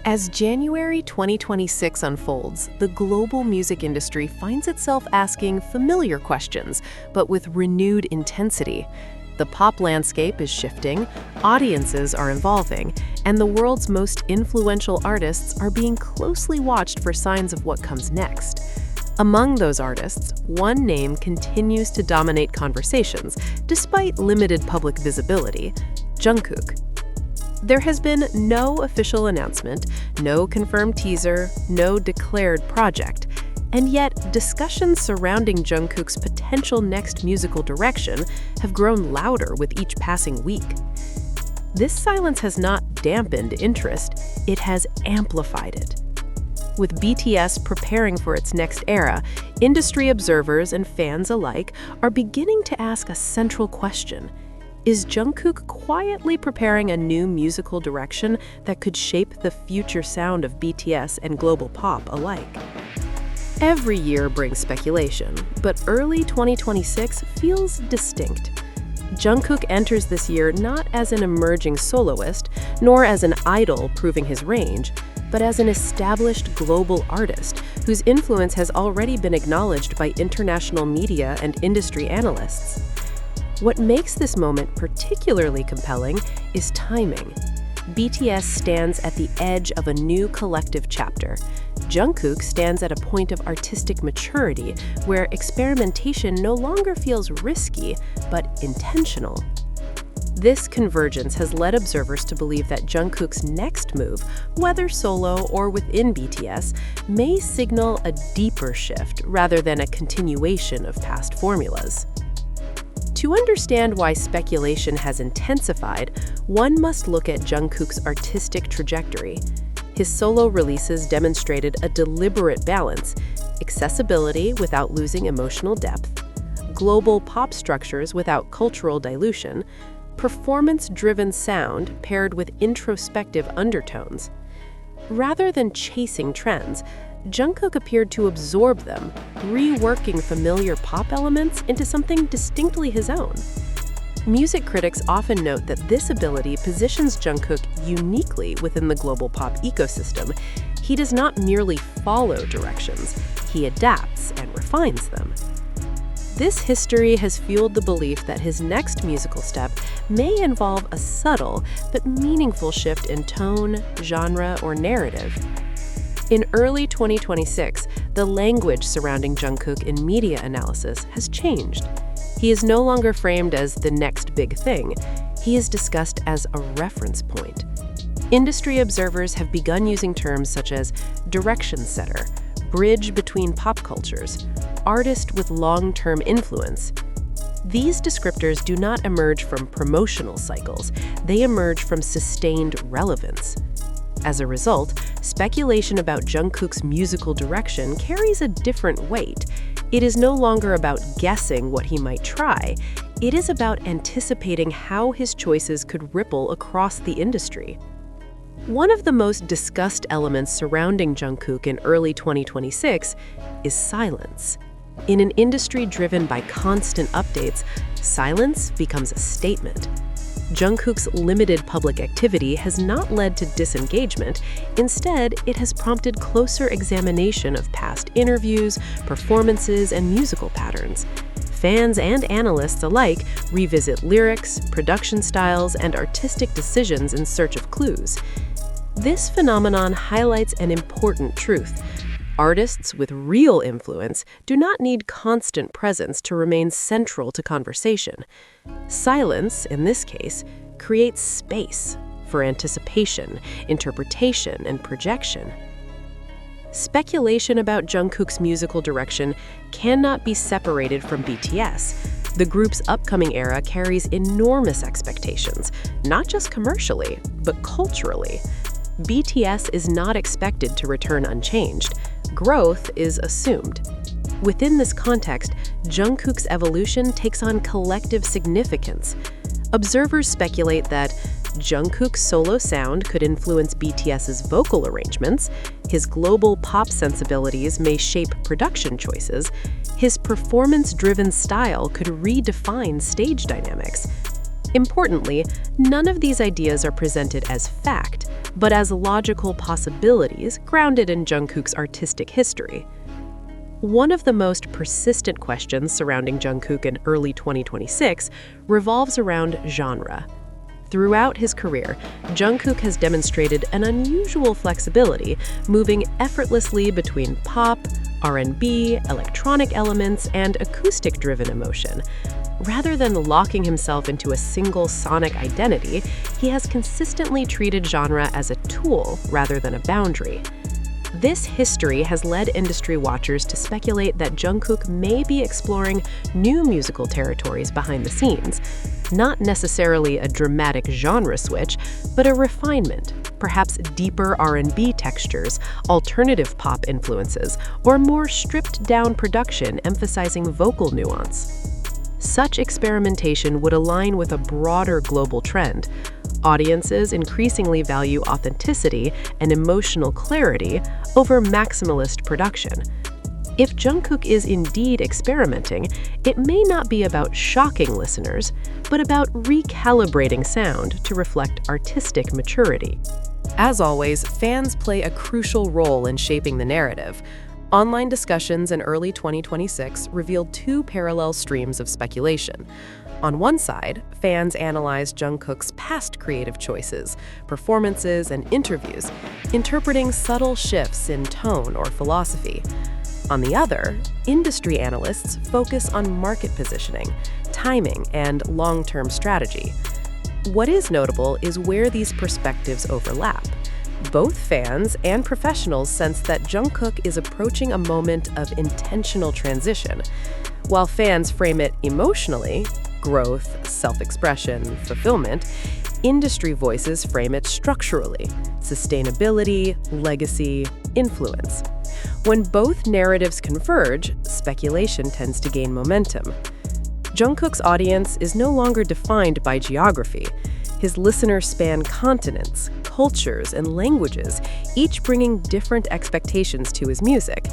As January 2026 unfolds, the global music industry finds itself asking familiar questions, but with renewed intensity. The pop landscape is shifting, audiences are evolving, and the world's most influential artists are being closely watched for signs of what comes next. Among those artists, one name continues to dominate conversations, despite limited public visibility: Jungkook. There has been no official announcement, no confirmed teaser, no declared project, and yet discussions surrounding Jungkook's potential next musical direction have grown louder with each passing week. This silence has not dampened interest, it has amplified it. With BTS preparing for its next era, industry observers and fans alike are beginning to ask a central question. Is Jungkook quietly preparing a new musical direction that could shape the future sound of BTS and global pop alike? Every year brings speculation, but early 2026 feels distinct. Jungkook enters this year not as an emerging soloist, nor as an idol proving his range, but as an established global artist whose influence has already been acknowledged by international media and industry analysts. What makes this moment particularly compelling is timing. BTS stands at the edge of a new collective chapter. Jungkook stands at a point of artistic maturity where experimentation no longer feels risky, but intentional. This convergence has led observers to believe that Jungkook's next move, whether solo or within BTS, may signal a deeper shift rather than a continuation of past formulas. To understand why speculation has intensified, one must look at Jungkook's artistic trajectory. His solo releases demonstrated a deliberate balance: accessibility without losing emotional depth, global pop structures without cultural dilution, performance-driven sound paired with introspective undertones. Rather than chasing trends, Jungkook appeared to absorb them, reworking familiar pop elements into something distinctly his own. Music critics often note that this ability positions Jungkook uniquely within the global pop ecosystem. He does not merely follow directions, he adapts and refines them. This history has fueled the belief that his next musical step may involve a subtle but meaningful shift in tone, genre, or narrative. In early 2026, the language surrounding Jungkook in media analysis has changed. He is no longer framed as the next big thing. He is discussed as a reference point. Industry observers have begun using terms such as direction setter, bridge between pop cultures, artist with long-term influence. These descriptors do not emerge from promotional cycles, they emerge from sustained relevance. As a result, speculation about Jungkook's musical direction carries a different weight. It is no longer about guessing what he might try. It is about anticipating how his choices could ripple across the industry. One of the most discussed elements surrounding Jungkook in early 2026 is silence. In an industry driven by constant updates, silence becomes a statement. Jungkook's limited public activity has not led to disengagement. Instead, it has prompted closer examination of past interviews, performances, and musical patterns. Fans and analysts alike revisit lyrics, production styles, and artistic decisions in search of clues. This phenomenon highlights an important truth. Artists with real influence do not need constant presence to remain central to conversation. Silence, in this case, creates space for anticipation, interpretation, and projection. Speculation about Jungkook's musical direction cannot be separated from BTS. The group's upcoming era carries enormous expectations, not just commercially, but culturally. BTS is not expected to return unchanged. Growth is assumed. Within this context, Jungkook's evolution takes on collective significance. Observers speculate that Jungkook's solo sound could influence BTS's vocal arrangements, his global pop sensibilities may shape production choices, his performance-driven style could redefine stage dynamics. Importantly, none of these ideas are presented as fact, but as logical possibilities grounded in Jungkook's artistic history. One of the most persistent questions surrounding Jungkook in early 2026 revolves around genre. Throughout his career, Jungkook has demonstrated an unusual flexibility, moving effortlessly between pop, R&B, electronic elements, and acoustic-driven emotion. Rather than locking himself into a single sonic identity, he has consistently treated genre as a tool rather than a boundary. This history has led industry watchers to speculate that Jungkook may be exploring new musical territories behind the scenes, not necessarily a dramatic genre switch, but a refinement, perhaps deeper R&B textures, alternative pop influences, or more stripped-down production emphasizing vocal nuance. Such experimentation would align with a broader global trend. Audiences increasingly value authenticity and emotional clarity over maximalist production. If Jungkook is indeed experimenting, it may not be about shocking listeners, but about recalibrating sound to reflect artistic maturity. As always, fans play a crucial role in shaping the narrative. Online discussions in early 2026 revealed two parallel streams of speculation. On one side, fans analyzed Jungkook's past creative choices, performances, and interviews, interpreting subtle shifts in tone or philosophy. On the other, industry analysts focus on market positioning, timing, and long-term strategy. What is notable is where these perspectives overlap. Both fans and professionals sense that Jungkook is approaching a moment of intentional transition. While fans frame it emotionally, growth, self-expression, fulfillment, industry voices frame it structurally, sustainability, legacy, influence. When both narratives converge, speculation tends to gain momentum. Jungkook's audience is no longer defined by geography. His listeners span continents, cultures, and languages, each bringing different expectations to his music.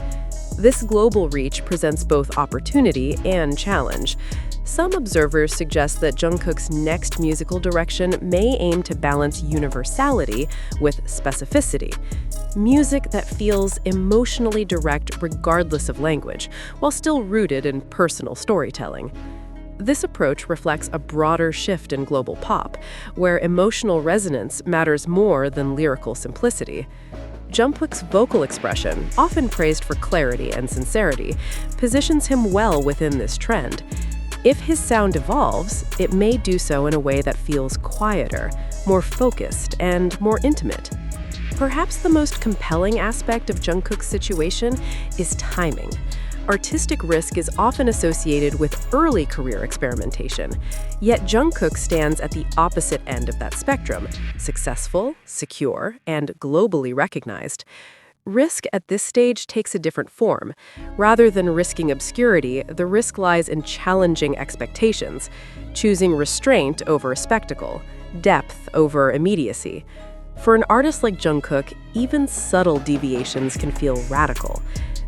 This global reach presents both opportunity and challenge. Some observers suggest that Jungkook's next musical direction may aim to balance universality with specificity. Music that feels emotionally direct regardless of language, while still rooted in personal storytelling. This approach reflects a broader shift in global pop, where emotional resonance matters more than lyrical simplicity. Jungkook's vocal expression, often praised for clarity and sincerity, positions him well within this trend. If his sound evolves, it may do so in a way that feels quieter, more focused, and more intimate. Perhaps the most compelling aspect of Jungkook's situation is timing. Artistic risk is often associated with early career experimentation, yet Jungkook stands at the opposite end of that spectrum, successful, secure, and globally recognized. Risk at this stage takes a different form. Rather than risking obscurity, the risk lies in challenging expectations, choosing restraint over spectacle, depth over immediacy. For an artist like Jungkook, even subtle deviations can feel radical.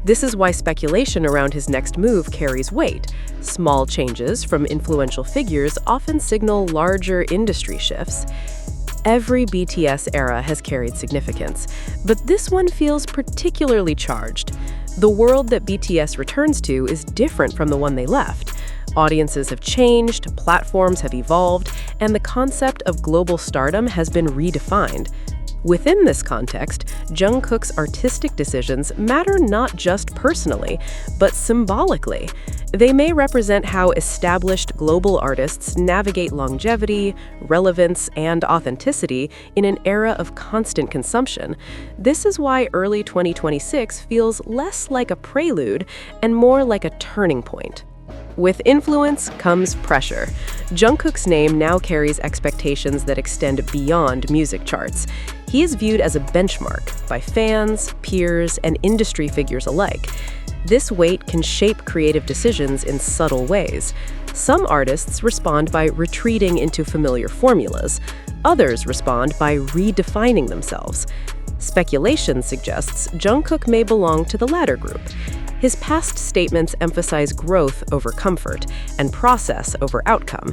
This is why speculation around his next move carries weight. Small changes from influential figures often signal larger industry shifts. Every BTS era has carried significance, but this one feels particularly charged. The world that BTS returns to is different from the one they left. Audiences have changed, platforms have evolved, and the concept of global stardom has been redefined. Within this context, Jungkook's artistic decisions matter not just personally, but symbolically. They may represent how established global artists navigate longevity, relevance, and authenticity in an era of constant consumption. This is why early 2026 feels less like a prelude and more like a turning point. With influence comes pressure. Jungkook's name now carries expectations that extend beyond music charts. He is viewed as a benchmark by fans, peers, and industry figures alike. This weight can shape creative decisions in subtle ways. Some artists respond by retreating into familiar formulas. Others respond by redefining themselves. Speculation suggests Jungkook may belong to the latter group. His past statements emphasize growth over comfort and process over outcome.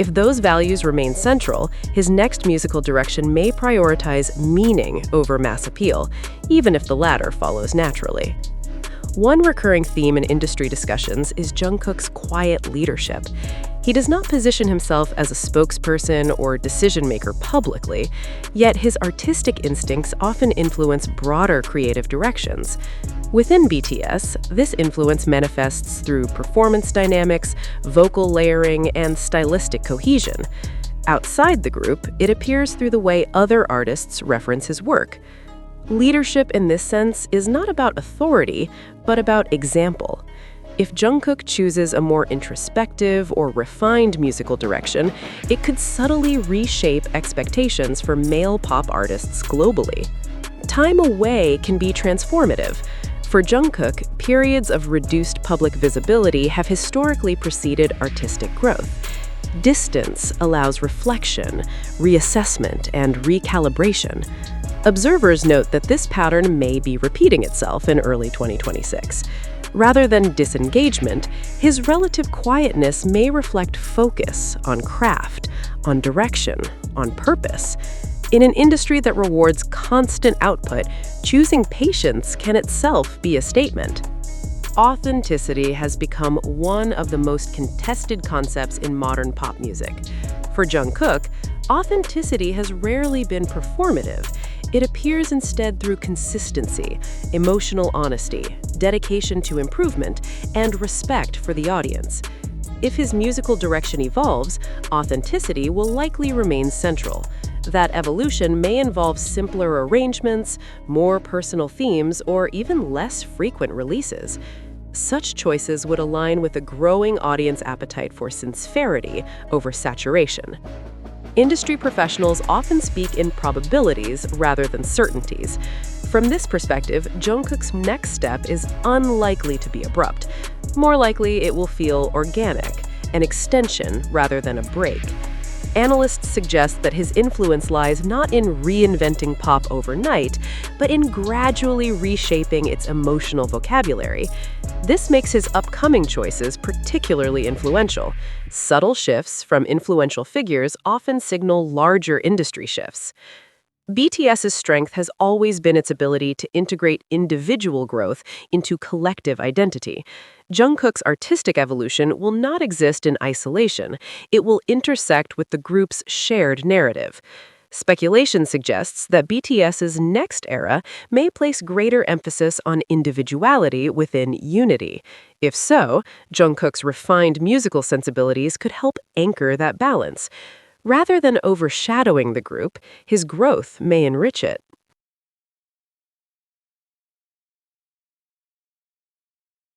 If those values remain central, his next musical direction may prioritize meaning over mass appeal, even if the latter follows naturally. One recurring theme in industry discussions is Jungkook's quiet leadership. He does not position himself as a spokesperson or decision-maker publicly, yet his artistic instincts often influence broader creative directions. Within BTS, this influence manifests through performance dynamics, vocal layering, and stylistic cohesion. Outside the group, it appears through the way other artists reference his work. Leadership in this sense is not about authority, but about example. If Jungkook chooses a more introspective or refined musical direction, it could subtly reshape expectations for male pop artists globally. Time away can be transformative. For Jungkook, periods of reduced public visibility have historically preceded artistic growth. Distance allows reflection, reassessment, and recalibration. Observers note that this pattern may be repeating itself in early 2026. Rather than disengagement, his relative quietness may reflect focus on craft, on direction, on purpose. In an industry that rewards constant output, choosing patience can itself be a statement. Authenticity has become one of the most contested concepts in modern pop music. For Jungkook, authenticity has rarely been performative. It appears instead through consistency, emotional honesty, dedication to improvement, and respect for the audience. If his musical direction evolves, authenticity will likely remain central. That evolution may involve simpler arrangements, more personal themes, or even less frequent releases. Such choices would align with a growing audience appetite for sincerity over saturation. Industry professionals often speak in probabilities rather than certainties. From this perspective, Jungkook's next step is unlikely to be abrupt. More likely, it will feel organic, an extension rather than a break. Analysts suggest that his influence lies not in reinventing pop overnight, but in gradually reshaping its emotional vocabulary. This makes his upcoming choices particularly influential. Subtle shifts from influential figures often signal larger industry shifts. BTS's strength has always been its ability to integrate individual growth into collective identity. Jungkook's artistic evolution will not exist in isolation. It will intersect with the group's shared narrative. Speculation suggests that BTS's next era may place greater emphasis on individuality within unity. If so, Jungkook's refined musical sensibilities could help anchor that balance. Rather than overshadowing the group, his growth may enrich it.